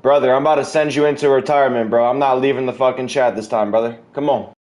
Brother, I'm about to send you into retirement, bro. I'm not leaving the fucking chat this time, brother. Come on.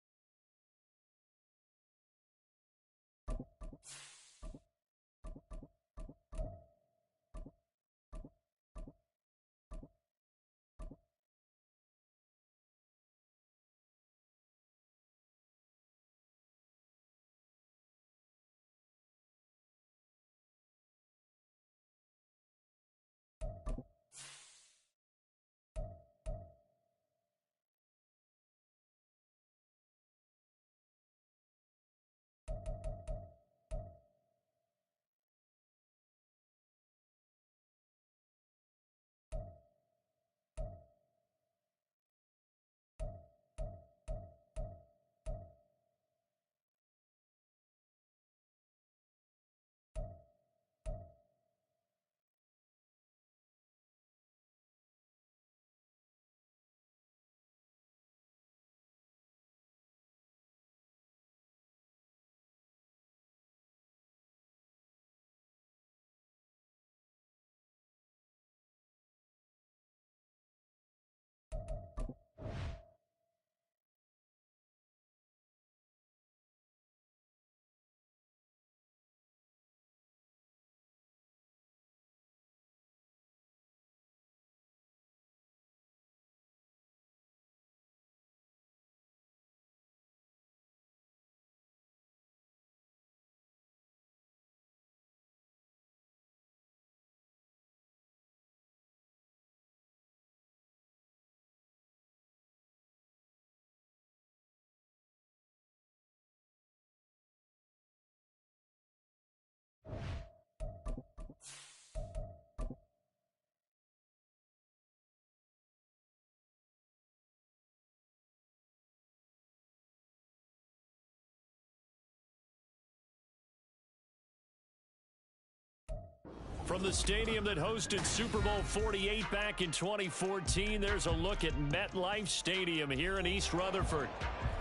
From the stadium that hosted Super Bowl 48 back in 2014, there's a look at MetLife Stadium here in East Rutherford.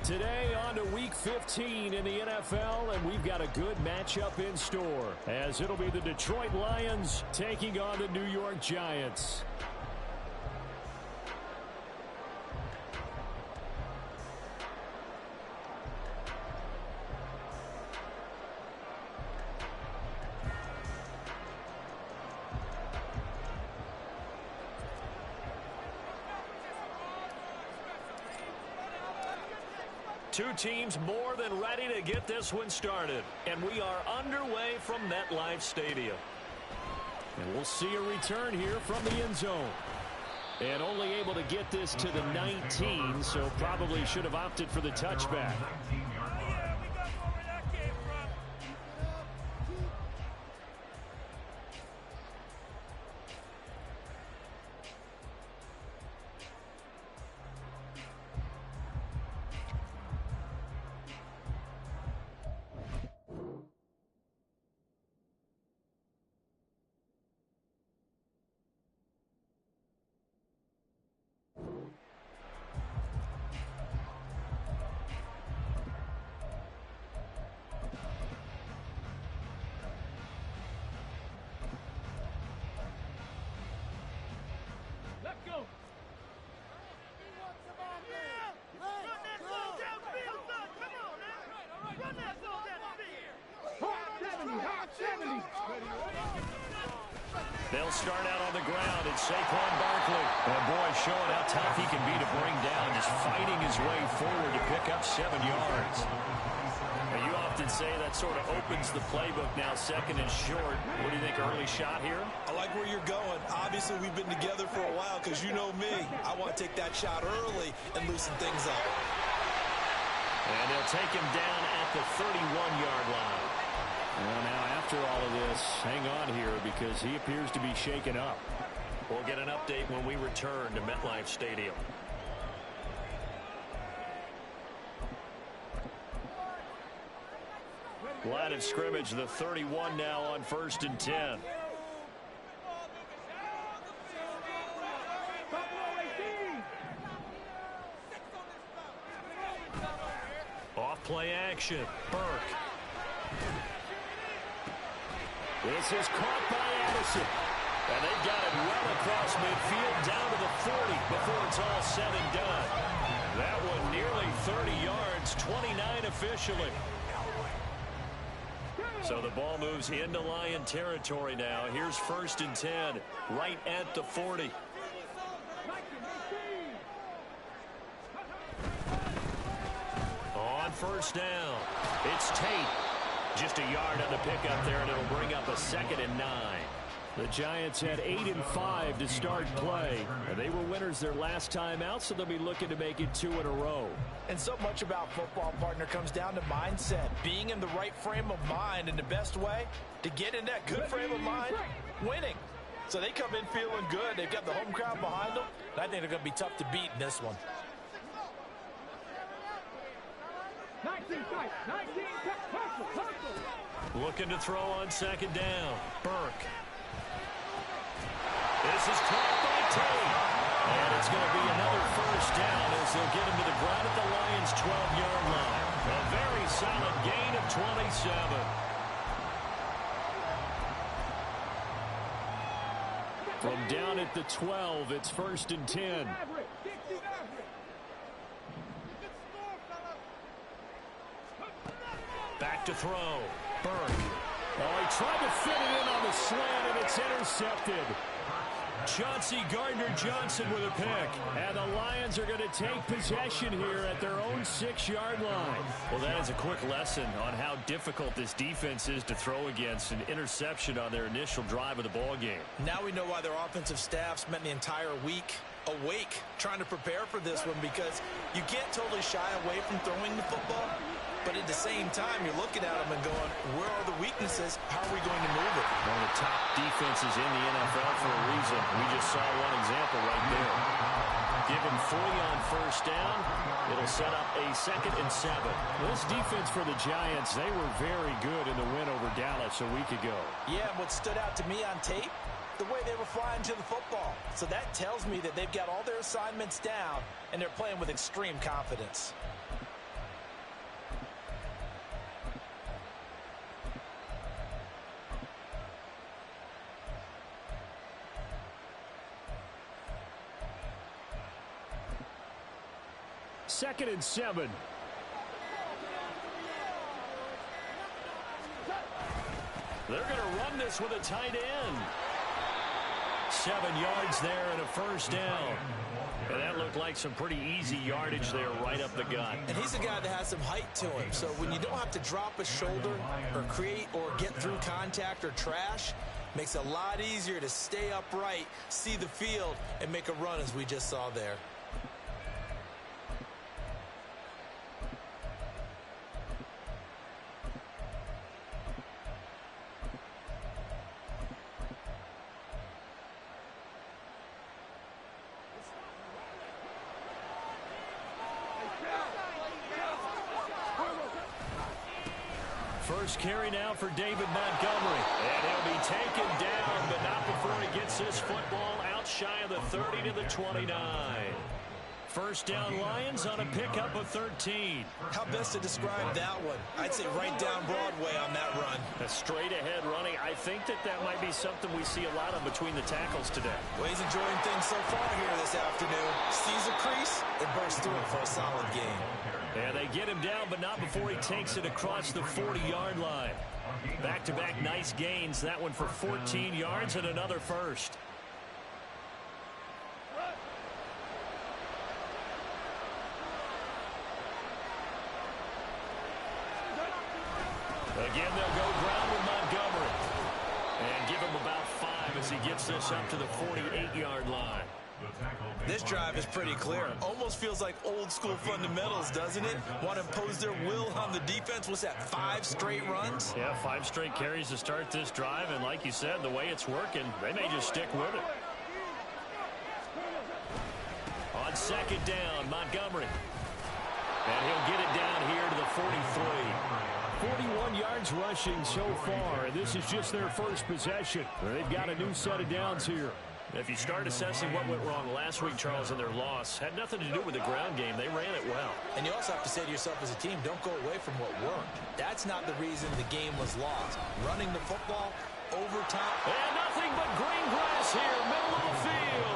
Today on to Week 15 in the NFL, and we've got a good matchup in store, as it'll be the Detroit Lions taking on the New York Giants. Two teams more than ready to get this one started. And we are underway from MetLife Stadium. And we'll see a return here from the end zone. And only able to get this to the 19, so probably should have opted for the touchback. They'll start out on the ground. It's Saquon Barkley. And boy, showing how tough he can be to bring down, just fighting his way forward to pick up 7 yards. Now, you often say that sort of opens the playbook now, second and short. What do you think, early shot here? I like where you're going. Obviously, we've been together for a while because you know me. I want to take that shot early and loosen things up. And they'll take him down at the 31-yard line. Well, now after all of this, hang on here because he appears to be shaken up. We'll get an update when we return to MetLife Stadium. Line of scrimmage, the 31 now on 1st and 10. Off play action, Burke. This is caught by Addison. And they got it well across across midfield down to the 40 before it's all said and done. That one nearly 30 yards, 29 officially. So the ball moves into Lion territory now. Here's 1st and 10, right at the 40. On 1st down, it's Tate. Just a yard on the pickup there, and it'll bring up a 2nd and 9. The Giants had 8 and 5 to start play, and they were winners their last time out, so they'll be looking to make it 2 in a row. And so much about football, partner, comes down to mindset. Being in the right frame of mind, and the best way to get in that good frame of mind, winning. So they come in feeling good. They've got the home crowd behind them, and I think they're going to be tough to beat in this one. 19, Looking to throw on 2nd down. Burke. This is caught by Tate. And it's going to be another 1st down as they'll get him to the ground at the Lions' 12-yard line. A very solid gain of 27. From down at the 12, it's 1st and 10. Back to throw. Burke. Oh, he tried to fit it in on the slant, and it's intercepted. Chauncey Gardner-Johnson with a pick. And the Lions are going to take possession here at their own 6-yard line. Well, that is a quick lesson on how difficult this defense is to throw against. An interception on their initial drive of the ball game. Now we know why their offensive staff spent the entire week awake trying to prepare for this one, because you can't totally shy away from throwing the football. But at the same time, you're looking at them and going, where are the weaknesses? How are we going to move it? One of the top defenses in the NFL for a reason. We just saw one example right there. Give him 40 on 1st down. It'll set up a 2nd and 7. This defense for the Giants, they were very good in the win over Dallas a week ago. Yeah, and what stood out to me on tape, the way they were flying to the football. So that tells me that they've got all their assignments down, and they're playing with extreme confidence. Second and 7. They're going to run this with a tight end. 7 yards there and a 1st down. And that looked like some pretty easy yardage there right up the gut. And he's a guy that has some height to him. So when you don't have to drop a shoulder or create or get through contact or trash, makes it a lot easier to stay upright, see the field, and make a run as we just saw there. First carry now for David Montgomery. And he'll be taken down, but not before he gets this football out shy of the 30 to the 29. First down Lions on a pickup of 13. How best to describe that one? I'd say right down Broadway on that run. A straight ahead running. I think that might be something we see a lot of between the tackles today. Well, he's enjoying things so far here this afternoon. Sees a crease and bursts through it for a solid game. And they get him down, but not before he takes it across the 40-yard line. Back-to-back nice gains. That one for 14 yards and another first. Again, they'll go ground with Montgomery. And give him about 5 as he gets this up to the 48-yard line. This drive is pretty clear. Almost feels like old school fundamentals, doesn't it? Want to impose their will on the defense. What's that, 5 straight runs? Yeah, 5 straight carries to start this drive. And like you said, the way it's working, they may just stick with it. On second down, Montgomery. And he'll get it down here to the 43. 41 yards rushing so far, and this is just their first possession. They've got a new set of downs here. If you start assessing what went wrong last week, Charles, in their loss, had nothing to do with the ground game. They ran it well. And you also have to say to yourself as a team, don't go away from what worked. That's not the reason the game was lost. Running the football, overtime. And nothing but green grass here, middle of the field.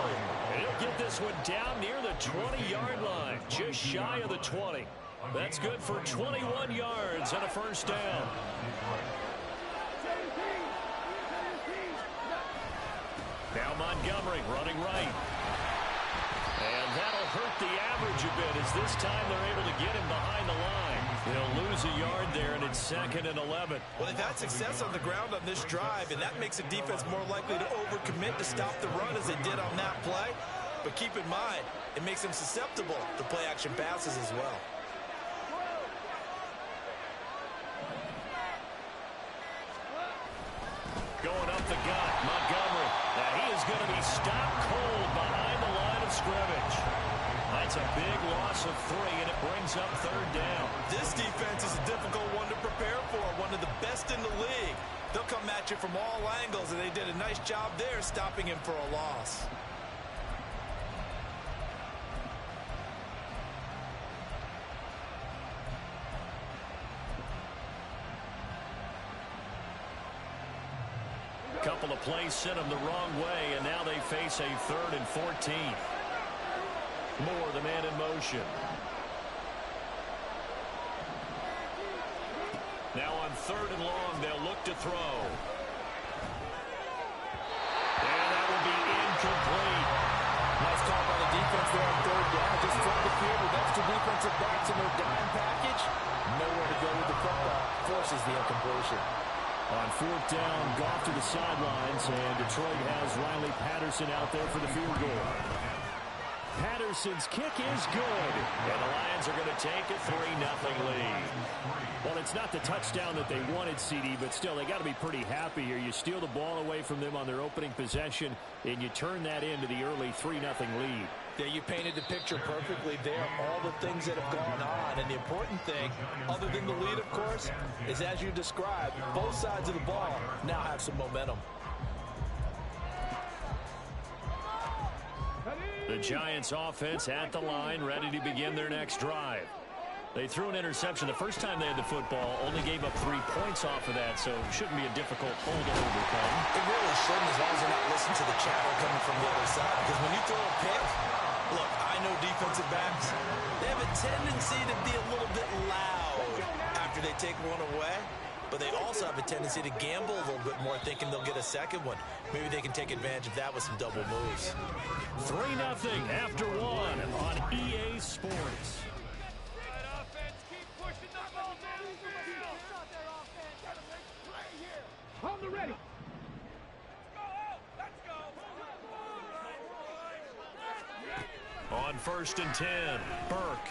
this one down near the 20-yard line, just shy of the 20. That's good for 21 yards and a first down. Now Montgomery running right. And that'll hurt the average a bit as this time they're able to get him behind the line. They'll lose a yard there, and it's 2nd and 11. Well, they've had success on the ground on this drive, and that makes the defense more likely to overcommit to stop the run as they did on that play. But keep in mind, it makes them susceptible to play-action passes as well. Going up the gut, Montgomery. Now he is going to be stopped cold behind the line of scrimmage. That's a big loss of 3, and it brings up 3rd down. This defense is a difficult one to prepare for, one of the best in the league. They'll come at you from all angles, and they did a nice job there stopping him for a loss. Couple of plays sent them the wrong way, and now they face a 3rd and 14. Moore, the man in motion. Now on 3rd and long, they'll look to throw. And that will be incomplete. Nice call by the defense there on 3rd down. Just front the field with extra defensive backs in their dime package. Nowhere to go with the football. Forces the incompletion. On 4th down, Goff to the sidelines, and Detroit has Riley Patterson out there for the field goal. Patterson's kick is good, and the Lions are going to take a 3-0 lead. Well, it's not the touchdown that they wanted, CD, but still, they got to be pretty happy here. You steal the ball away from them on their opening possession, and you turn that into the early 3-0 lead. Yeah, you painted the picture perfectly there, all the things that have gone on. And the important thing, other than the lead, of course, is as you described, both sides of the ball now have some momentum. The Giants offense at the line, ready to begin their next drive. They threw an interception the first time they had the football, only gave up 3 points off of that, so it shouldn't be a difficult hole to overcome. It really shouldn't, as long as you're not listening to the chatter coming from the other side. Because when you throw a pick, look, I know defensive backs, they have a tendency to be a little bit loud after they take one away. But they also have a tendency to gamble a little bit more, thinking they'll get a second one. Maybe they can take advantage of that with some double moves. 3-0 after 1 on EA Sports. On the ready. On 1st and 10, Burke.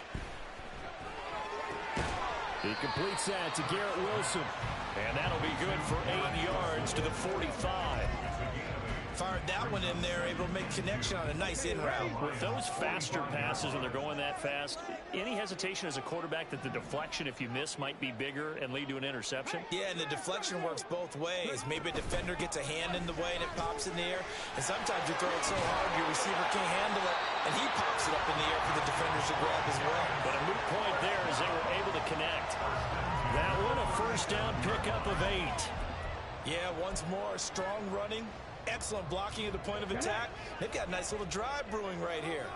He completes that to Garrett Wilson. And that'll be good for 8 yards to the 45. Fired that one in there, able to make connection on a nice in route. With those faster passes when they're going that fast, any hesitation as a quarterback that the deflection, if you miss, might be bigger and lead to an interception? Yeah, and the deflection works both ways. Maybe a defender gets a hand in the way and it pops in the air. And sometimes you throw it so hard your receiver can't handle it, and he pops it up in the air for the defenders to grab as well. But a moot point there as they were able to connect. That one a 1st down pickup of 8. Yeah, once more, strong running. Excellent blocking at the point of attack. They've got a nice little drive brewing right here.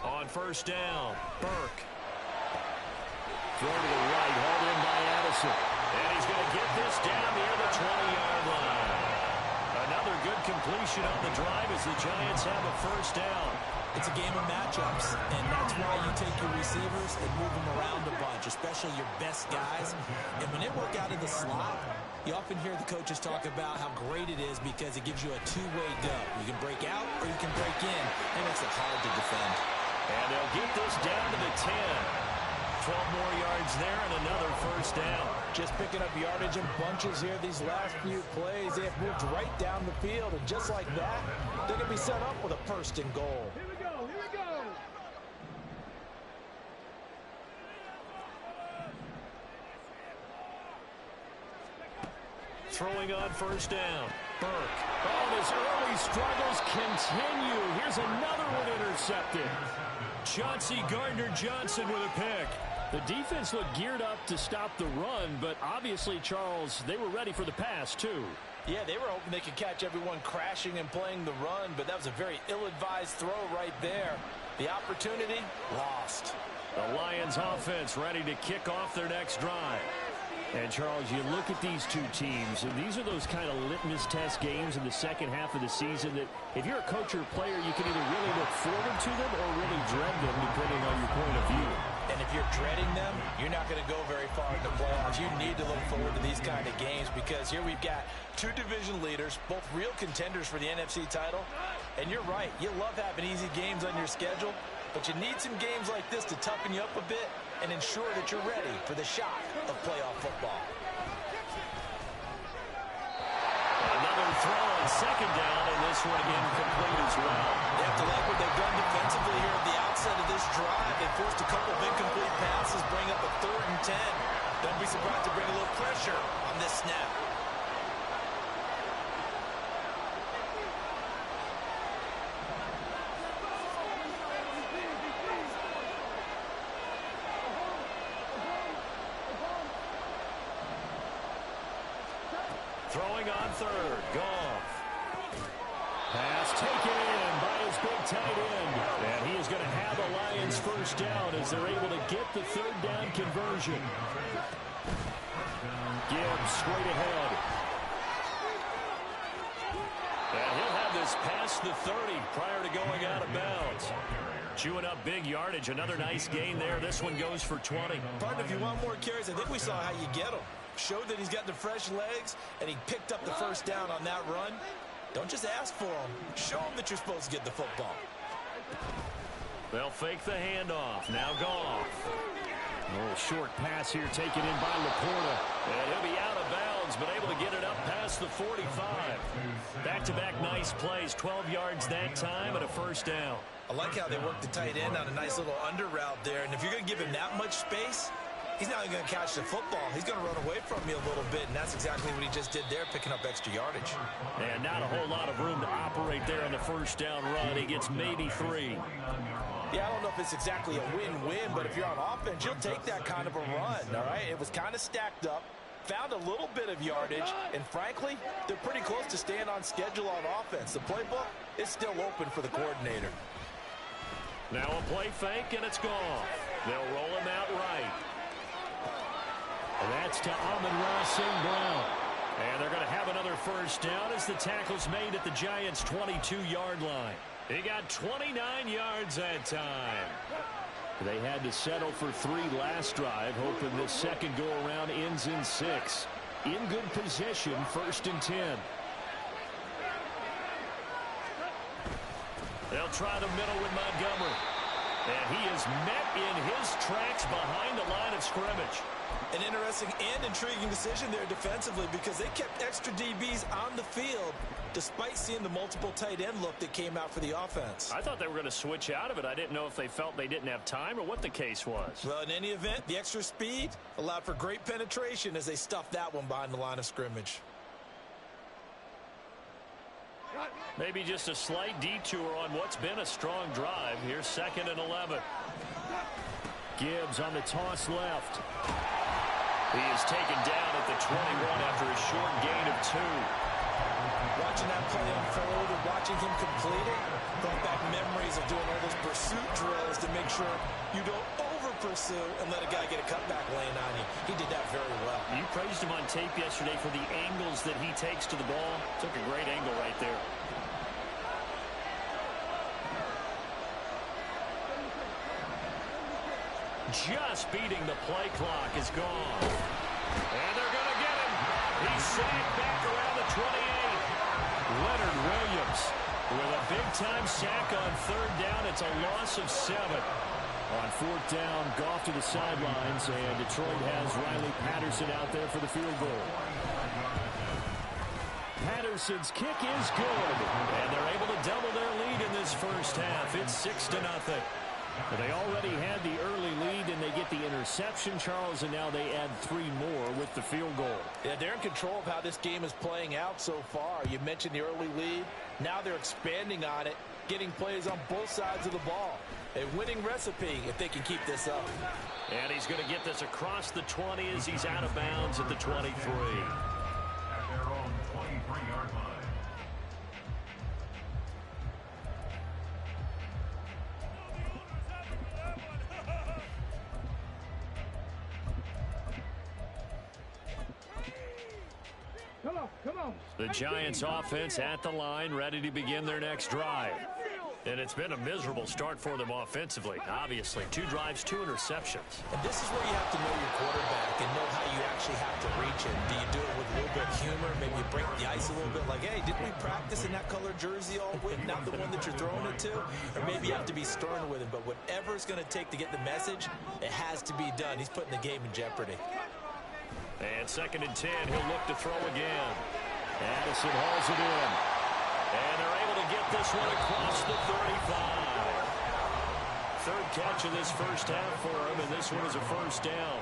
On 1st down, Burke. Throw to the right, hauled in by Addison. And he's going to get this down near the 20-yard line. Another good completion on the drive as the Giants have a 1st down. It's a game of matchups, and that's why you take your receivers and move them around a bunch, especially your best guys. And when they work out in the slot, you often hear the coaches talk about how great it is because it gives you a two-way go. You can break out or you can break in. It makes it hard to defend. And they'll get this down to the 10. 12 more yards there and another 1st down. Just picking up yardage in bunches here these last few plays. They have moved right down the field, and just like that, they're going to be set up with a 1st and goal. Here we go, here we go. Throwing on 1st down. Burke. Oh, his early struggles continue. Here's another one intercepted. Chauncey Gardner-Johnson with a pick. The defense looked geared up to stop the run, but obviously, Charles, they were ready for the pass, too. Yeah, they were hoping they could catch everyone crashing and playing the run, but that was a very ill-advised throw right there. The opportunity, lost. The Lions offense ready to kick off their next drive. And, Charles, you look at these two teams, and these are those kind of litmus test games in the second half of the season that if you're a coach or a player, you can either really look forward to them or really dread them, depending on your point of view. And if you're dreading them, you're not going to go very far in the playoffs. You need to look forward to these kind of games because here we've got two division leaders, both real contenders for the NFC title. And you're right, you love having easy games on your schedule, but you need some games like this to toughen you up a bit and ensure that you're ready for the shock of playoff football. Another throw on second down, and this one incomplete as well. They have to like what they've done defensively here at the outset of this drive. They forced a couple of incomplete passes, bring up a 3rd and 10. Don't be surprised to bring a little pressure on this snap. Throwing on 3rd, Goff. Pass taken in by his big tight end. And he is going to have a Lions first down as they're able to get the 3rd down conversion. Gibbs straight ahead. And he'll have this past the 30 prior to going out of bounds. Chewing up big yardage. Another nice gain there. This one goes for 20. Partner, if you want more carries, I think we saw how you get them. Showed that he's got the fresh legs, and he picked up the first down on that run. Don't just ask for him. Show him that you're supposed to get the football. They'll fake the handoff. Now Goff. A little short pass here taken in by Laporta. And he'll be out of bounds, but able to get it up past the 45. Back-to-back nice plays. 12 yards that time and a first down. I like how they work the tight end on a nice little under route there. And if you're going to give him that much space, he's not even going to catch the football. He's going to run away from you a little bit, and that's exactly what he just did there, picking up extra yardage. And not a whole lot of room to operate there on the first down run. He gets maybe 3. Yeah, I don't know if it's exactly a win-win, but if you're on offense, you'll take that kind of a run, all right? It was kind of stacked up, found a little bit of yardage, and frankly, they're pretty close to staying on schedule on offense. The playbook is still open for the coordinator. Now a play fake, and it's gone. They'll roll him out right. And that's to Amon-Ra St. Brown. And they're going to have another first down as the tackle's made at the Giants' 22-yard line. He got 29 yards that time. They had to settle for 3 last drive, hoping this second go-around ends in 6. In good position, 1st and 10. They'll try the middle with Montgomery. And he is met in his tracks behind the line of scrimmage. An interesting and intriguing decision there defensively because they kept extra DBs on the field despite seeing the multiple tight end look that came out for the offense. I thought they were going to switch out of it. I didn't know if they felt they didn't have time or what the case was. Well, in any event, the extra speed allowed for great penetration as they stuffed that one behind the line of scrimmage. Maybe just a slight detour on what's been a strong drive. Here's 2nd and 11. Gibbs on the toss left. He is taken down at the 21 after a short gain of 2. Watching that play unfold and watching him complete it brought back memories of doing all those pursuit drills to make sure you don't over-pursue and let a guy get a cutback lane on you. He did that very well. You praised him on tape yesterday for the angles that he takes to the ball. Took a great angle right there. Just beating the play clock is gone. And they're going to get him. He's sacked back around the 28. Leonard Williams with a big-time sack on 3rd down. It's a loss of 7. On 4th down, Goff to the sidelines, and Detroit has Riley Patterson out there for the field goal. Patterson's kick is good, and they're able to double their lead in this first half. It's 6-0. But they already had the early lead, and they get the interception, Charles, and now they add 3 more with the field goal. Yeah, they're in control of how this game is playing out so far. You mentioned the early lead. Now they're expanding on it, getting plays on both sides of the ball. A winning recipe if they can keep this up. And he's going to get this across the 20 as he's out of bounds at the 23. Come on. The Giants offense at the line, ready to begin their next drive. And it's been a miserable start for them offensively, obviously. 2 drives, 2 interceptions. And this is where you have to know your quarterback and know how you actually have to reach him. Do you do it with a little bit of humor? Maybe you break the ice a little bit like, hey, didn't we practice in that color jersey all week? Not the one that you're throwing it to? Or maybe you have to be stern with him. But whatever it's going to take to get the message, it has to be done. He's putting the game in jeopardy. And 2nd and 10, he'll look to throw again. Addison hauls it in. And they're able to get this one across the 35. 3rd catch of this first half for him, and this one is a first down.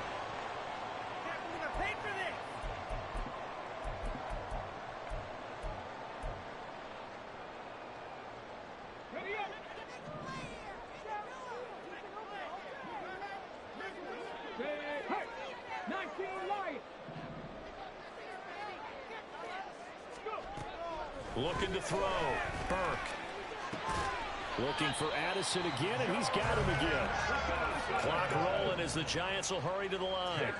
Looking to throw. Burke. Looking for Addison again, and he's got him again. Clock rolling as the Giants will hurry to the line.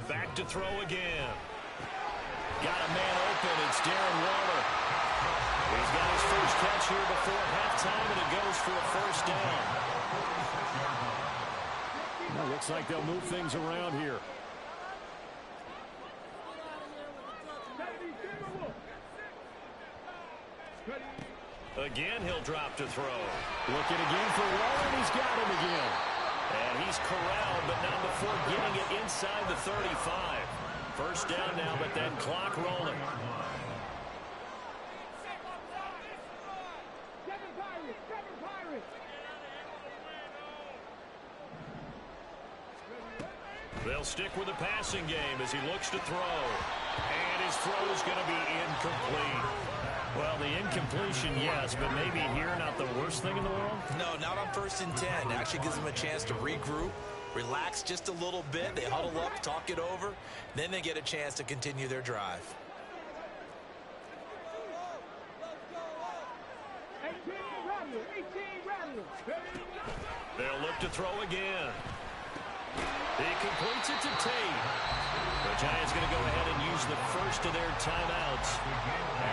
Back to throw again. Got a man open. It's Darren Waller. He's got his first catch here before halftime, and it goes for a first down. Well, looks like they'll move things around here. Again, he'll drop to throw. Looking again for Waller, and he's got him again. And he's corralled, but not before getting it inside the 35. First down now, but then clock rolling. They'll stick with the passing game as he looks to throw. And his throw is going to be incomplete. Well, the incompletion, yes, but maybe here not the worst thing in the world? No, not on 1st and 10. It actually gives them a chance to regroup, relax just a little bit. They huddle up, talk it over. Then they get a chance to continue their drive. 18 Rattler. They'll look to throw again. He completes it to Tate. The Giants going to go ahead and use the first of their timeouts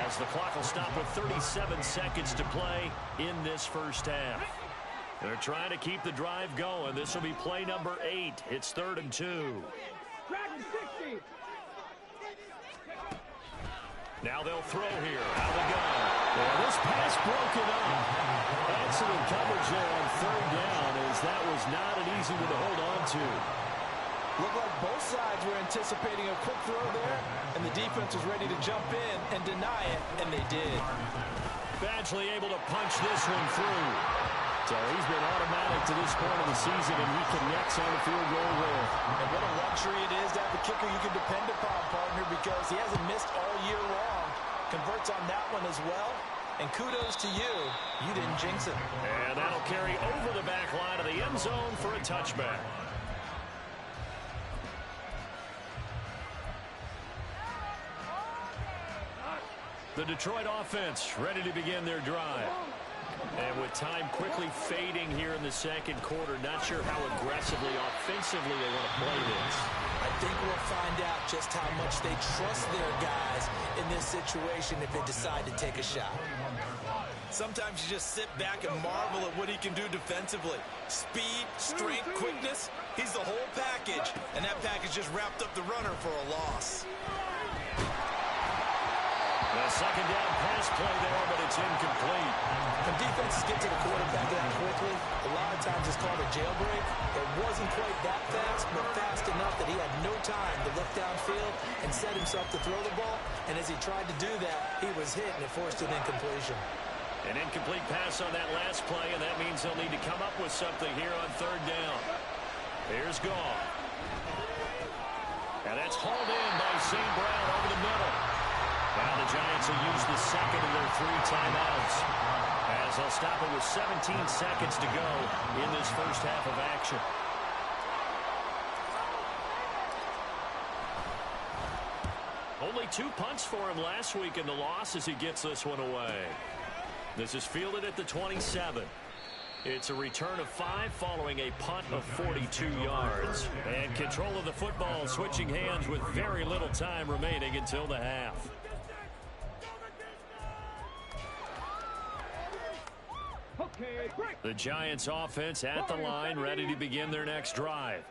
as the clock will stop with 37 seconds to play in this first half. They're trying to keep the drive going. This will be play number 8. It's 3rd and 2. Now they'll throw here. Out they go. Well, this pass broken up. Excellent coverage there on 3rd down, as that was not an easy one to hold on to. Looked like both sides were anticipating a quick throw there, and the defense was ready to jump in and deny it, and they did. Badgley able to punch this one through. So he's been automatic to this point of the season, and he connects on the field goal there. And what a luxury it is to have a kicker you can depend upon, partner, because he hasn't missed all year long. Converts on that one as well. And kudos to you. You didn't jinx it. And that'll carry over the back line of the end zone for a touchback. The Detroit offense ready to begin their drive. And with time quickly fading here in the second quarter, not sure how aggressively, offensively they want to play this. I think we'll find out just how much they trust their guys in this situation if they decide to take a shot. Sometimes you just sit back and marvel at what he can do defensively. Speed, strength, quickness, he's the whole package. And that package just wrapped up the runner for a loss. The second down pass play there, but it's incomplete. When defenses get to the quarterback that quickly, a lot of times it's called a jailbreak. It wasn't quite that fast, but fast enough that he had no time to look downfield and set himself to throw the ball. And as he tried to do that, he was hit, and it forced an incompletion. An incomplete pass on that last play, and that means they'll need to come up with something here on 3rd down. Here's Goff. And that's hauled in by St. Brown over the middle. Now the Giants will use the second of their 3 timeouts as they'll stop it with 17 seconds to go in this first half of action. Only 2 punts for him last week in the loss as he gets this one away. This is fielded at the 27. It's a return of 5 following a punt of 42 yards. And control of the football switching hands with very little time remaining until the half. The Giants offense at the line, ready to begin their next drive.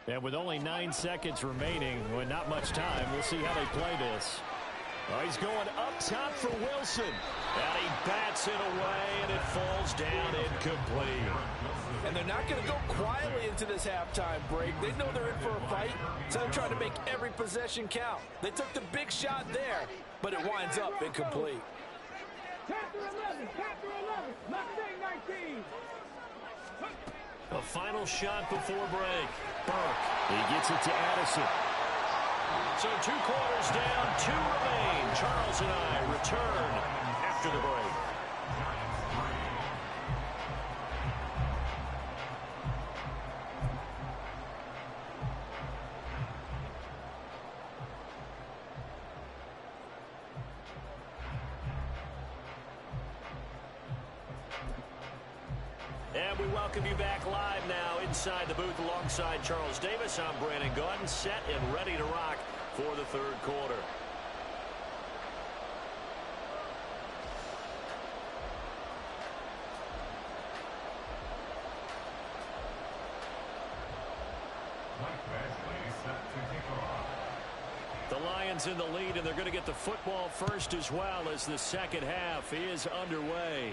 And with only 9 seconds remaining, with not much time, we'll see how they play this. Oh, he's going up top for Wilson. And he bats it away, and it falls down incomplete. And they're not going to go quietly into this halftime break. They know they're in for a fight, so they're trying to make every possession count. They took the big shot there, but it winds up incomplete. Chapter 11, Mustang 19. A final shot before break. Burke, he gets it to Addison. So 2 quarters down, 2 remain. Charles and I return after the break. And we welcome you back live now inside the booth alongside Charles Davis. I'm Brandon Gaudin, set and ready to rock for the 3rd quarter. The Lions in the lead, and they're going to get the football first as well as the second half is underway.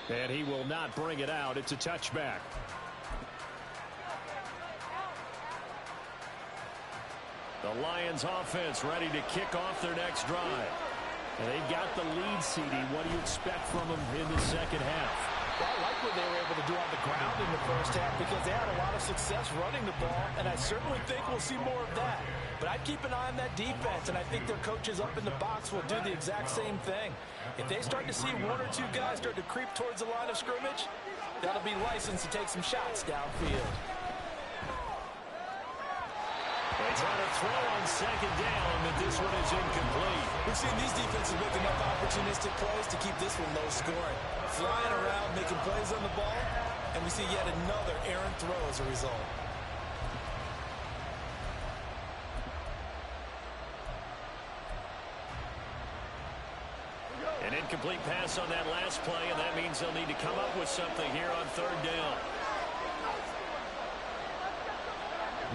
And he will not bring it out. It's a touchback. The Lions offense ready to kick off their next drive. And they've got the lead, CD. What do you expect from them in the second half? Well, I like what they were able to do on the ground in the first half because they had a lot of success running the ball, and I certainly think we'll see more of that. But I'd keep an eye on that defense, and I think their coaches up in the box will do the exact same thing. If they start to see 1 or 2 guys start to creep towards the line of scrimmage, that'll be licensed to take some shots downfield. They try to throw on second down, but this one is incomplete. We've seen these defenses make enough opportunistic plays to keep this one low scoring. Flying around, making plays on the ball, and we see yet another errant throw as a result. An incomplete pass on that last play, and that means they'll need to come up with something here on 3rd down.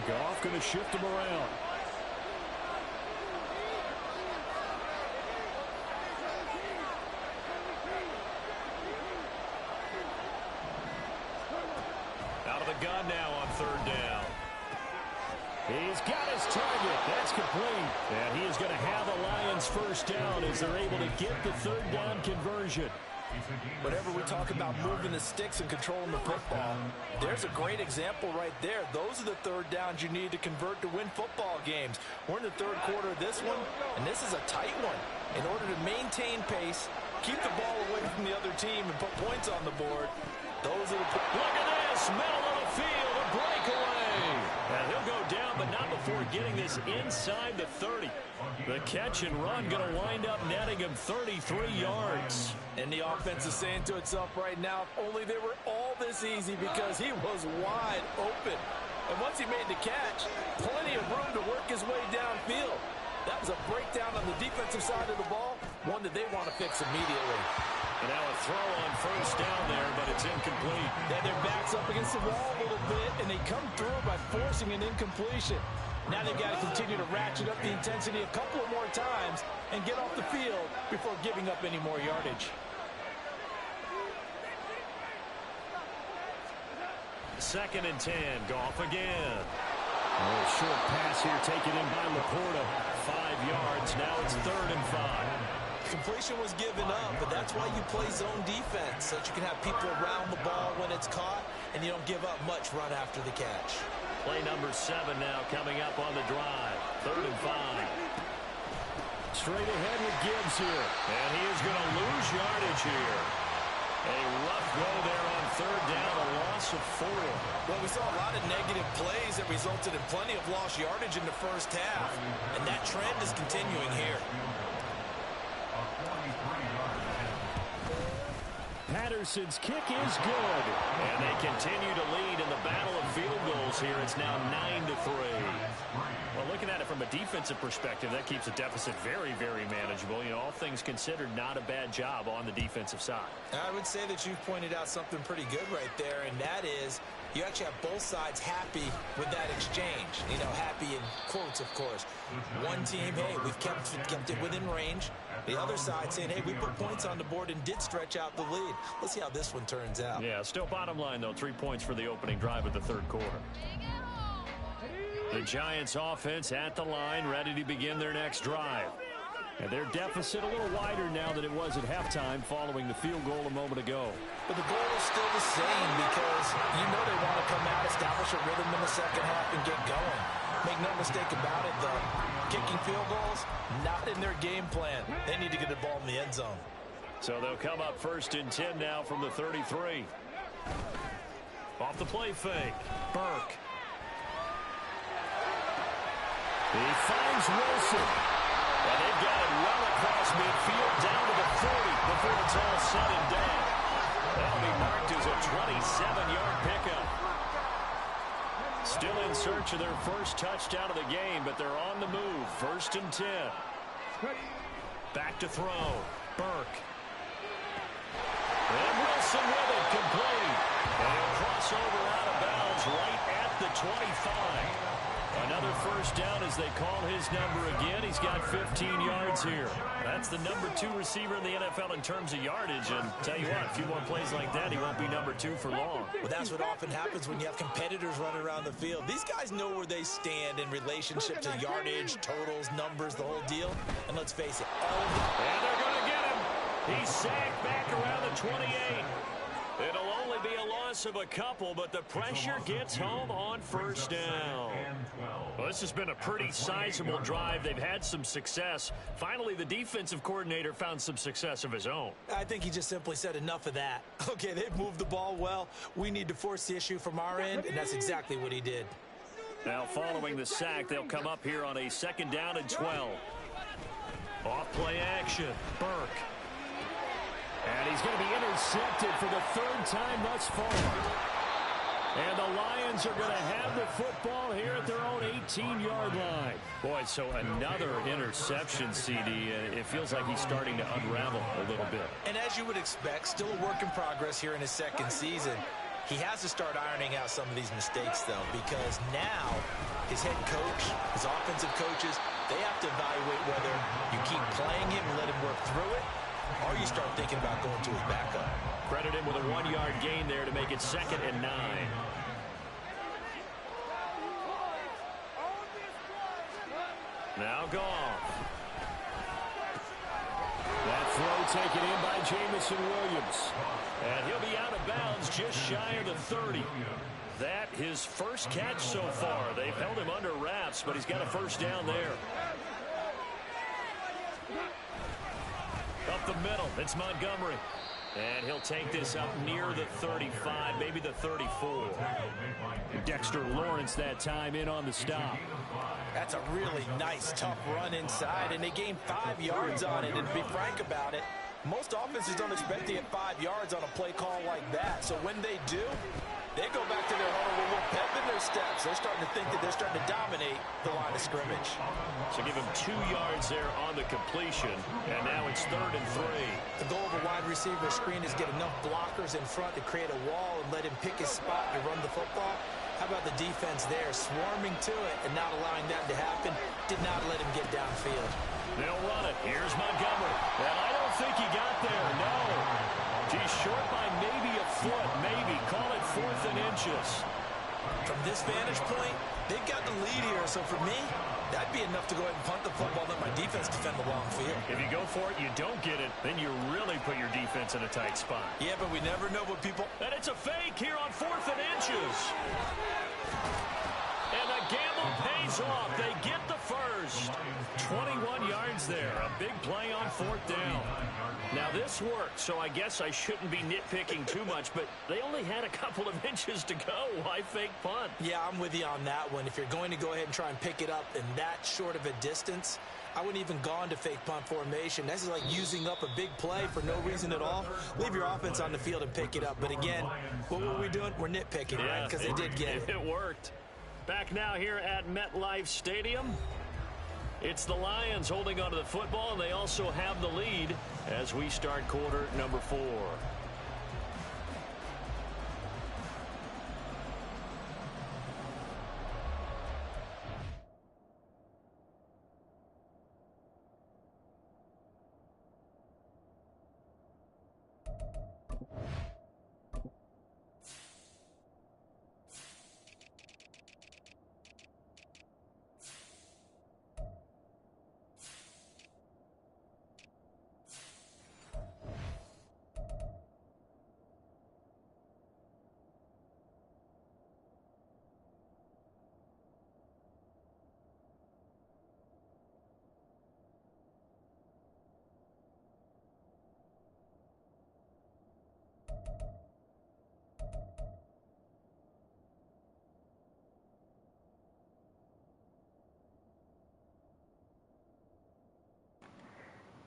Goff going to shift him around. Out of the gun now on 3rd down. He's got his target. That's complete. And he is going to have the Lions first down as they're able to get the 3rd down conversion. Whenever we talk about moving the sticks and controlling the football, there's a great example right there. Those are the 3rd downs you need to convert to win football games. We're in the 3rd quarter of this one, and this is a tight one. In order to maintain pace, keep the ball away from the other team, and put points on the board, those are the... Look at this! Middle of the field, a breakaway! And he'll go down, but not before getting this inside the 30. The catch and run going to wind up netting him 33 yards. And the offense is saying to itself right now, if only they were all this easy, because he was wide open. And once he made the catch, plenty of room to work his way downfield. That was a breakdown on the defensive side of the ball, one that they want to fix immediately. And now a throw on first down there, but it's incomplete. Yeah, their back's up against the wall a little bit, and they come through by forcing an incompletion. Now they've got to continue to ratchet up the intensity a couple of more times and get off the field before giving up any more yardage. 2nd and 10, Goff again. Oh, short pass here taken in by Laporta. 5 yards, now it's 3rd and 5. Completion was given up, but that's why you play zone defense, so that you can have people around the ball when it's caught, and you don't give up much run after the catch. Play number 7 now coming up on the drive. 3rd and 5. Straight ahead with Gibbs here. And he is going to lose yardage here. A rough go there on 3rd down, a loss of 4. Well, we saw a lot of negative plays that resulted in plenty of lost yardage in the first half, and that trend is continuing here. Patterson's kick is good. And they continue to lead in the battle of field goals here. It's now 9-3. Well, looking at it from a defensive perspective, that keeps the deficit very, very manageable. You know, all things considered, not a bad job on the defensive side. I would say that you've pointed out something pretty good right there, and that is you actually have both sides happy with that exchange. You know, happy in quotes, of course. One team, hey, we've kept it within range. The other side saying, hey, we put points on the board and did stretch out the lead. Let's see how this one turns out. Yeah, still bottom line, though, 3 points for the opening drive of the third quarter. The Giants offense at the line, ready to begin their next drive. And their deficit a little wider now than it was at halftime following the field goal a moment ago. But the goal is still the same because you know they want to come out, establish a rhythm in the second half, and get going. Make no mistake about it, though. Kicking field goals, not in their game plan. They need to get the ball in the end zone. So they'll come up 1st and 10 now from the 33. Off the play fake. Burke. He finds Wilson. And they've got it well across midfield down to the 40 before it's all said and done. That'll be marked as a 27-yard pickup. Still in search of their first touchdown of the game, but they're on the move. 1st and 10. Back to throw. Burke. And Wilson with it, complete. And he'll cross over out of bounds right at the 25. Another first down as they call his number again. He's got 15 yards here. That's the number 2 receiver in the NFL in terms of yardage. And tell you what, a few more plays like that, he won't be number 2 for long. Well, that's what often happens when you have competitors running around the field. These guys know where they stand in relationship to yardage, totals, numbers, the whole deal. And let's face it, all of them. And they're going to get him. He's sacked back around the 28. It'll only be a loss of a couple, but the pressure gets home on first down. Well, this has been a pretty sizable drive. They've had some success. Finally, the defensive coordinator found some success of his own. I think he just simply said enough of that. Okay, they've moved the ball well. We need to force the issue from our end, and that's exactly what he did. Now, following the sack, they'll come up here on a 2nd down and 12. Off play action. Burke. And he's going to be intercepted for the 3rd time thus far. And the Lions are going to have the football here at their own 18-yard line. Boy, so another interception, CD. It feels like he's starting to unravel a little bit. And as you would expect, still a work in progress here in his 2nd season. He has to start ironing out some of these mistakes, though, because now his head coach, his offensive coaches, they have to evaluate whether you keep playing him and let him work through it, or you start thinking about going to his backup. Credit him with a 1-yard gain there to make it 2nd and 9. Now Goff. That throw taken in by Jamison Williams. And he'll be out of bounds just shy of the 30. That his first catch so far. They've held him under wraps, but he's got a first down there. Up the middle, it's Montgomery. And he'll take this up near the 35, maybe the 34. Dexter Lawrence that time in on the stop. That's a really nice, tough run inside, and they gained 5 yards on it. And to be frank about it, most offenses don't expect to get 5 yards on a play call like that. So when they do, they go back to their huddle with a little pep in their steps. They're starting to think that they're starting to dominate the line of scrimmage. So give him 2 yards there on the completion, and now it's 3rd and 3. The goal of a wide receiver screen is get enough blockers in front to create a wall and let him pick his spot to run the football. How about the defense there, swarming to it and not allowing that to happen? Did not let him get downfield. They'll run it. Here's Montgomery. And I don't think he got there, no. He's short by maybe a foot, maybe. Call it 4th and inches. From this vantage point, they've got the lead here. So for me, that'd be enough to go ahead and punt the football, let my defense defend the long field. If you go for it, you don't get it, then you really put your defense in a tight spot. Yeah, but we never know what people... And it's a fake here on 4th and inches. And the gamble pays off. They get the first. 21 yards there. A big play on 4th down. Now, this worked, so I guess I shouldn't be nitpicking too much, but they only had a couple of inches to go. Why fake punt? Yeah, I'm with you on that one. If you're going to go ahead and try and pick it up in that short of a distance, I wouldn't even gone to fake punt formation. This is like using up a big play for no reason at all. Leave your offense on the field and pick it up. But again, what were we doing? We're nitpicking, right? Because they did get it. It worked. Back now here at MetLife Stadium. It's the Lions holding onto the football, and they also have the lead as we start quarter number 4.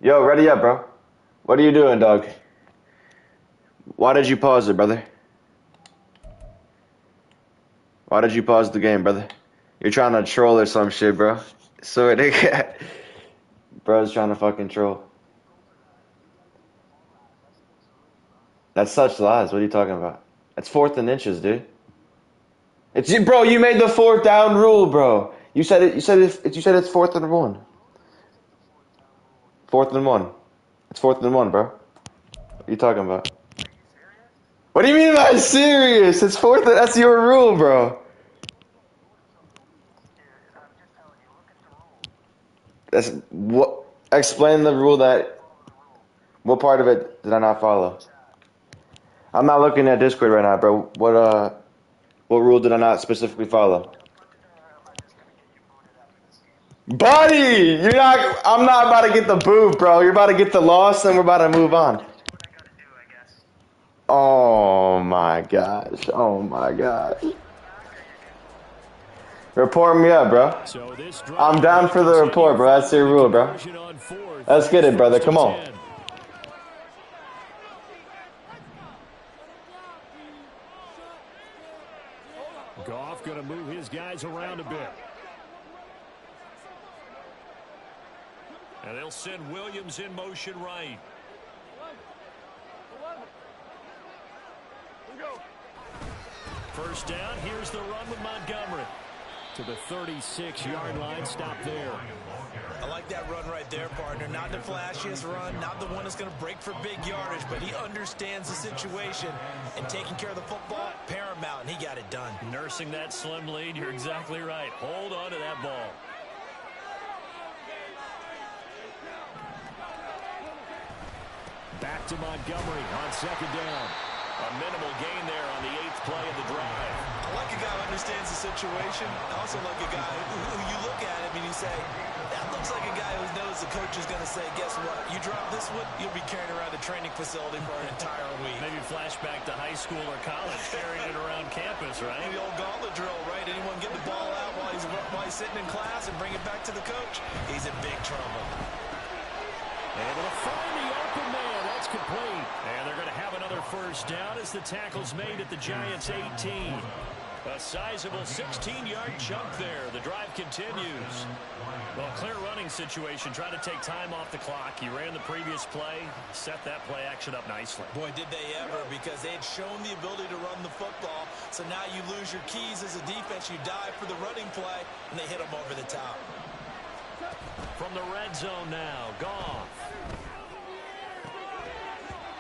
Yo, ready up, bro. What are you doing, dog? Why did you pause it, brother? Why did you pause the game, brother? You're trying to troll or some shit, bro. So nigga, bro's trying to fucking troll. That's such lies. What are you talking about? It's 4th and inches, dude. It's you, bro. You made the 4th down rule, bro. You said it. You said it. You said it's 4th and 1. 4th and 1. It's 4th and 1, bro. What are you talking about? What do you mean by serious? It's 4th. That's your rule, bro. That's what. Explain the rule that. What part of it did I not follow? I'm not looking at Discord right now, bro. What rule did I not specifically follow? Buddy, you're not. I'm not about to get the boo, bro. You're about to get the loss, and we're about to move on. Oh my gosh. Oh my gosh. Report me up, bro. So I'm down for the report, bro. That's your rule, bro. Let's get it, brother. Come on. Goff going to move his guys around a bit. And they'll send Williams in motion right. First down, here's the run with Montgomery. To the 36-yard line, stop there. I like that run right there, partner. Not the flashiest run, not the one that's going to break for big yardage, but he understands the situation, and taking care of the football, paramount, and he got it done. Nursing that slim lead, you're exactly right. Hold on to that ball. Back to Montgomery on 2nd down. A minimal gain there on the 8th play of the drive. I like a guy who understands the situation. I also like a guy who you look at him and you say, that looks like a guy who knows the coach is going to say, guess what? You drop this one, you'll be carrying around a training facility for an entire week. Maybe flashback to high school or college, carrying it around campus, right? The old gauntlet drill, right? Anyone get the ball out while he's sitting in class and bring it back to the coach? He's in big trouble. Able to find the open man. That's complete. And they're going to have another first down as the tackle's made at the Giants' 18. A sizable 16-yard chunk there. The drive continues. Well, clear running situation. Trying to take time off the clock. He ran the previous play. Set that play action up nicely. Boy, did they ever, because they had shown the ability to run the football. So now you lose your keys as a defense. You dive for the running play, and they hit them over the top. From the red zone now, Goff.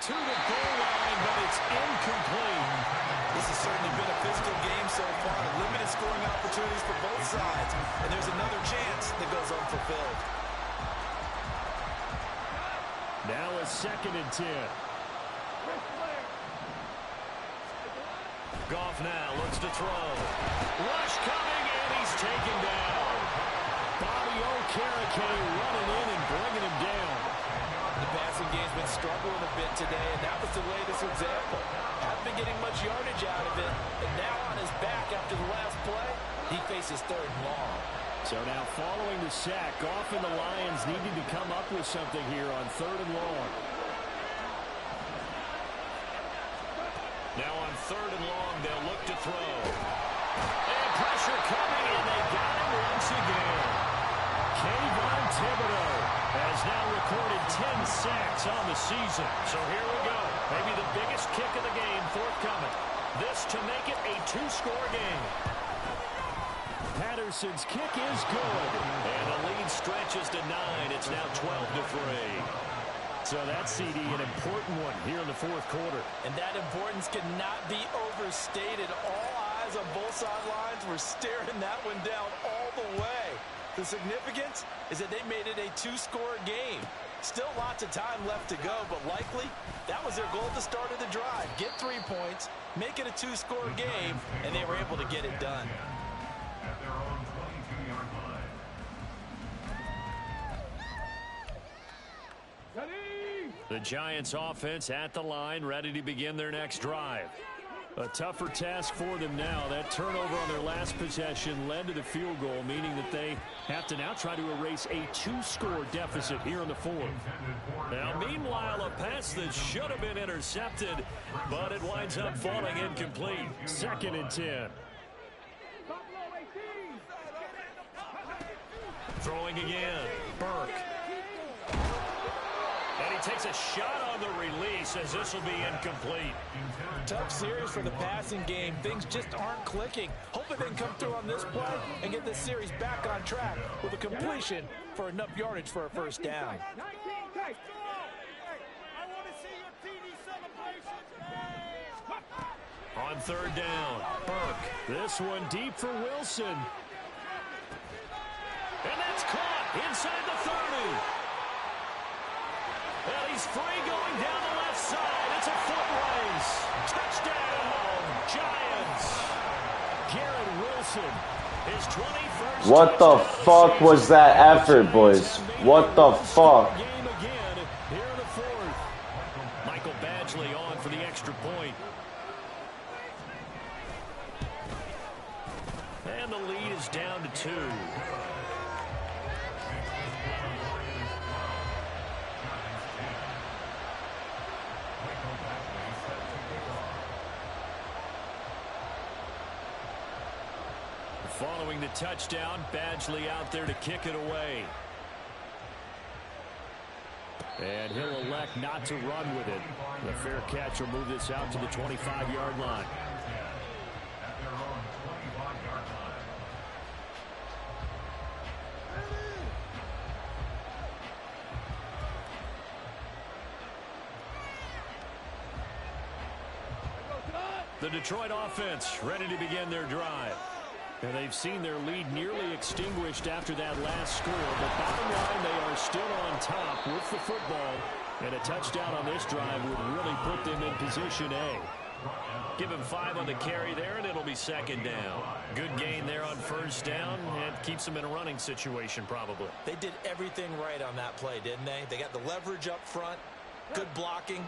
To the goal line, but it's incomplete. This has certainly been a physical game so far. Limited scoring opportunities for both sides. And there's another chance that goes unfulfilled. Now a 2nd and 10. Goff now looks to throw. Rush coming, and he's taken down. Bobby O running in and bringing him down. The passing game's been struggling a bit today, and that was the latest example. Hasn't been getting much yardage out of it, and now on his back after the last play, he faces 3rd and long. So now following the sack, often the Lions needing to come up with something here on 3rd and long. Now on 3rd and long, they'll look to throw. And pressure coming, and they got him once again. Kayvon Thibodeau has now recorded 10 sacks on the season. So here we go. Maybe the biggest kick of the game forthcoming. This to make it a 2-score game. Patterson's kick is good. And the lead stretches to 9. It's now 12-3. So that CD, an important one here in the 4th quarter. And that importance cannot be overstated. All eyes on both sidelines were staring that one down all the way. The significance is that they made it a 2-score game. Still lots of time left to go, but likely that was their goal at the start of the drive. Get 3 points, make it a 2-score game, and they were able to get it done. The Giants offense at the line, ready to begin their next drive. A tougher task for them now. That turnover on their last possession led to the field goal, meaning that they have to now try to erase a 2-score deficit here in the 4th. Now, meanwhile, a pass that should have been intercepted, but it winds up falling incomplete. 2nd and 10. Throwing again. Burke. And he takes a shot on the release as this will be incomplete. Tough series for the passing game. Things just aren't clicking. Hoping they can come through on this play and get this series back on track with a completion for enough yardage for a 1st down. On 3rd down, Burke. This one deep for Wilson. And that's caught inside the 30. Well, he's free going down the left side. It's a foot race. Touchdown, Giants. Garrett Wilson, his 21st. What the fuck was that effort, boys? What the fuck? Game again here in the 4th. Michael Badgley on for the extra point. And the lead is down to 2. Following the touchdown, Badgley out there to kick it away. And he'll elect not to run with it. The fair catch will move this out to the 25-yard line. The Detroit offense ready to begin their drive. And they've seen their lead nearly extinguished after that last score. But bottom line, they are still on top with the football. And a touchdown on this drive would really put them in position A. Give him 5 on the carry there, and it'll be 2nd down. Good gain there on 1st down, and keeps them in a running situation probably. They did everything right on that play, didn't they? They got the leverage up front, good blocking,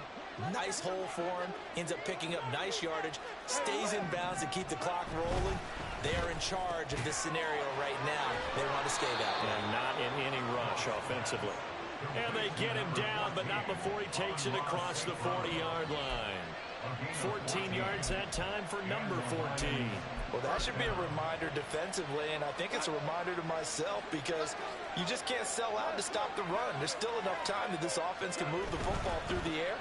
nice hole for him, ends up picking up nice yardage, stays in bounds to keep the clock rolling. They are in charge of this scenario right now. They want to stay that way. And not in any rush offensively. And they get him down, but not before he takes it across the 40-yard line. 14 yards that time for number 14. Well, that should be a reminder defensively, and I think it's a reminder to myself because you just can't sell out to stop the run. There's still enough time that this offense can move the football through the air,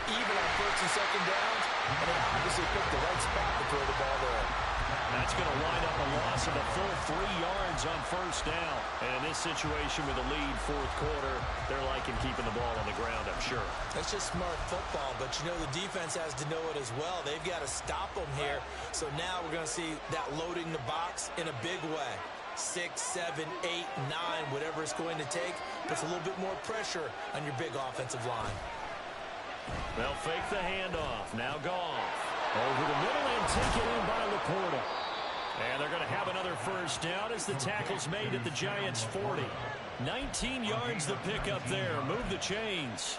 even on 1st and 2nd downs, and they obviously picked the right spot to throw the ball there. That's going to wind up a loss of a full 3 yards on 1st down. And in this situation with a lead 4th quarter, they're liking keeping the ball on the ground, I'm sure. That's just smart football, but you know the defense has to know it as well. They've got to stop them here. So now we're going to see that loading the box in a big way. 6, 7, 8, 9, whatever it's going to take, puts a little bit more pressure on your big offensive line. They'll fake the handoff. Now Goff. Over the middle and taken in by Laporta. And they're going to have another 1st down as the tackle's made at the Giants' 40. 19 yards the pick up there. Move the chains.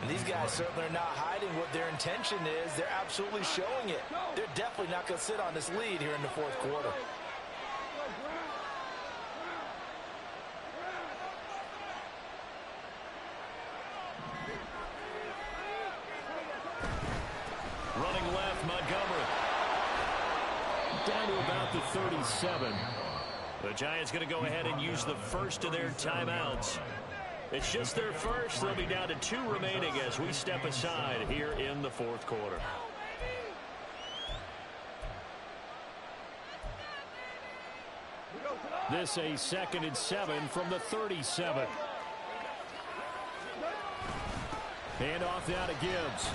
And these guys certainly are not hiding what their intention is. They're absolutely showing it. They're definitely not going to sit on this lead here in the fourth quarter. Running left, Montgomery. Down to about the 37. The Giants going to go ahead and use the first of their timeouts. It's just their first. They'll be down to 2 remaining as we step aside here in the fourth quarter. This a 2nd and 7 from the 37. Hand off now to Gibbs.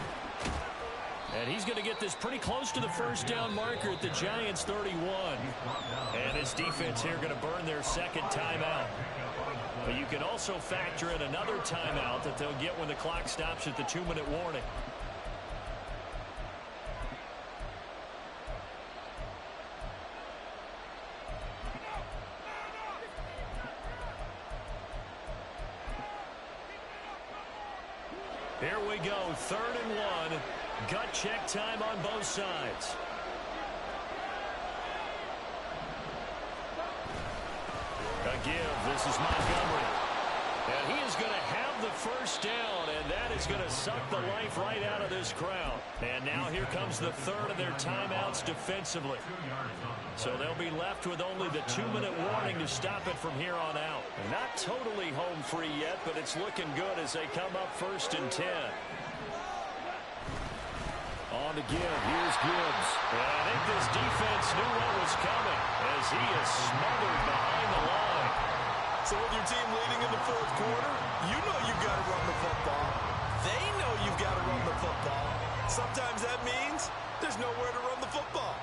And he's going to get this pretty close to the first down marker at the Giants' 31. And his defense here going to burn their 2nd timeout. But you can also factor in another timeout that they'll get when the clock stops at the 2-minute warning. Here we go, 3rd and 1. Gut check time on both sides. A give. This is Montgomery. And he is going to have the first down, and that is going to suck the life right out of this crowd. And now here comes the 3rd of their timeouts defensively. So they'll be left with only the 2-minute warning to stop it from here on out. Not totally home free yet, but it's looking good as they come up 1st and 10. On to give. Here's Gibbs. And I think this defense knew what was coming as he is smothered behind the line. So with your team leading in the fourth quarter, you know you've got to run the football. They know you've got to run the football. Sometimes that means there's nowhere to run the football.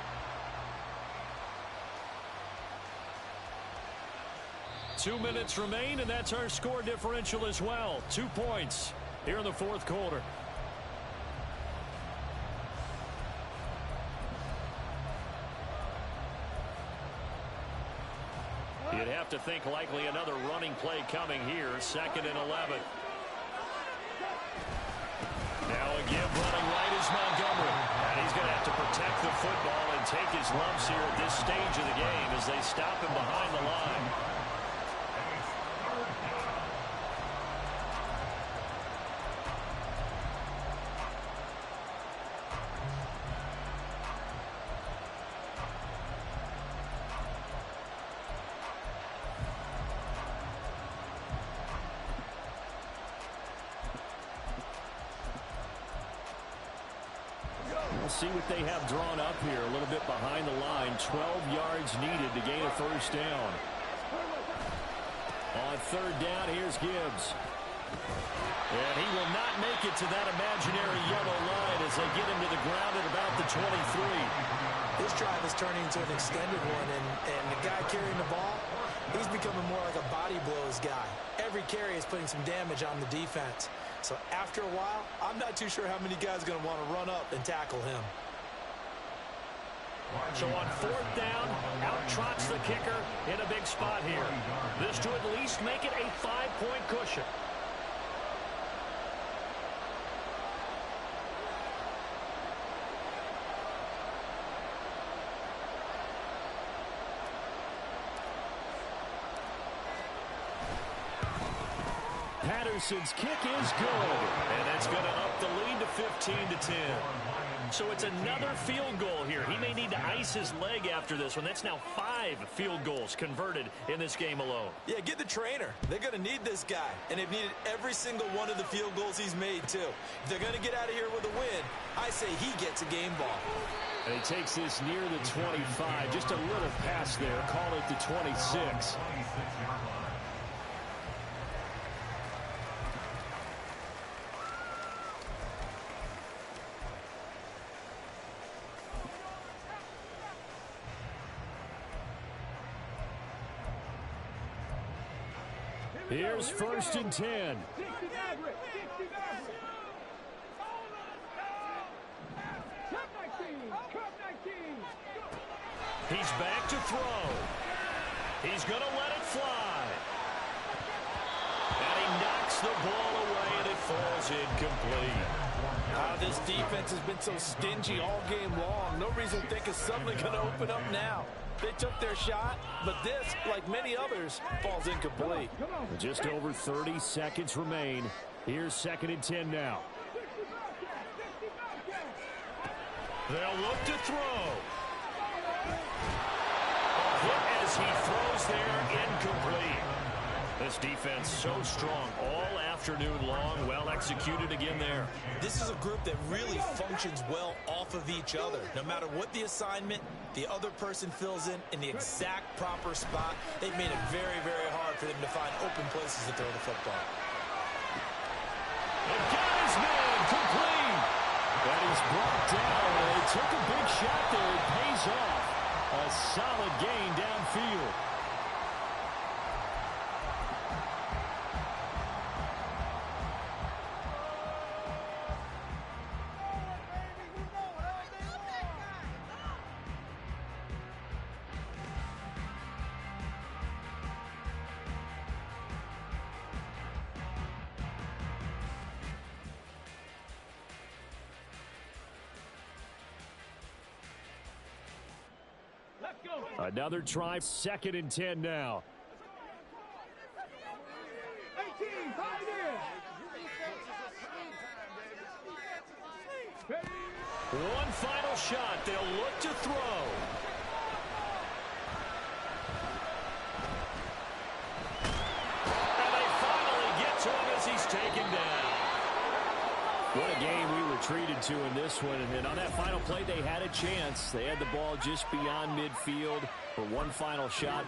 Two minutes remain, and that's our score differential as well. 2 points here in the fourth quarter. You'd have to think likely another running play coming here. 2nd and 11. Now a give running right is Montgomery. And he's going to have to protect the football and take his lumps here at this stage of the game as they stop him behind the line. See what they have drawn up here a little bit behind the line. 12 yards needed to gain a first down. On 3rd down, here's Gibbs. And he will not make it to that imaginary yellow line as they get him to the ground at about the 23. This drive is turning into an extended one, and the guy carrying the ball, he's becoming more like a body blows guy. Every carry is putting some damage on the defense. So after a while, I'm not too sure how many guys are going to want to run up and tackle him. So on 4th down, out trots the kicker in a big spot here. This to at least make it a 5-point cushion. Patterson's kick is good, and that's going to up the lead to 15-10. So it's another field goal here. He may need to ice his leg after this one. That's now 5 field goals converted in this game alone. Yeah, get the trainer. They're going to need this guy, and they've needed every single one of the field goals he's made, too. If they're going to get out of here with a win, I say he gets a game ball. And he takes this near the 25. Just a little pass there. Call it the 26. Here's 1st and 10. He's back to throw. He's going to let it fly. Throws the ball away, and it falls incomplete. This defense has been so stingy all game long. No reason to think it's suddenly going to open up now. They took their shot, but this, like many others, falls incomplete. Just over 30 seconds remain. Here's 2nd and 10 now. They'll look to throw. A hit as he throws there, incomplete. This defense so strong all afternoon long. Well executed again there. This is a group that really functions well off of each other. No matter what the assignment, the other person fills in the exact proper spot. They've made it very, very hard for them to find open places to throw the football. It got his man complete. And he's brought down. They took a big shot there. It pays off. A solid gain downfield. Another try, 2nd and 10 now. 18, tight end. One final shot. They'll look to throw. And they finally get to him as he's taken down. What a game we were treated to in this one. And on that final play, they had a chance. They had the ball just beyond midfield for one final shot.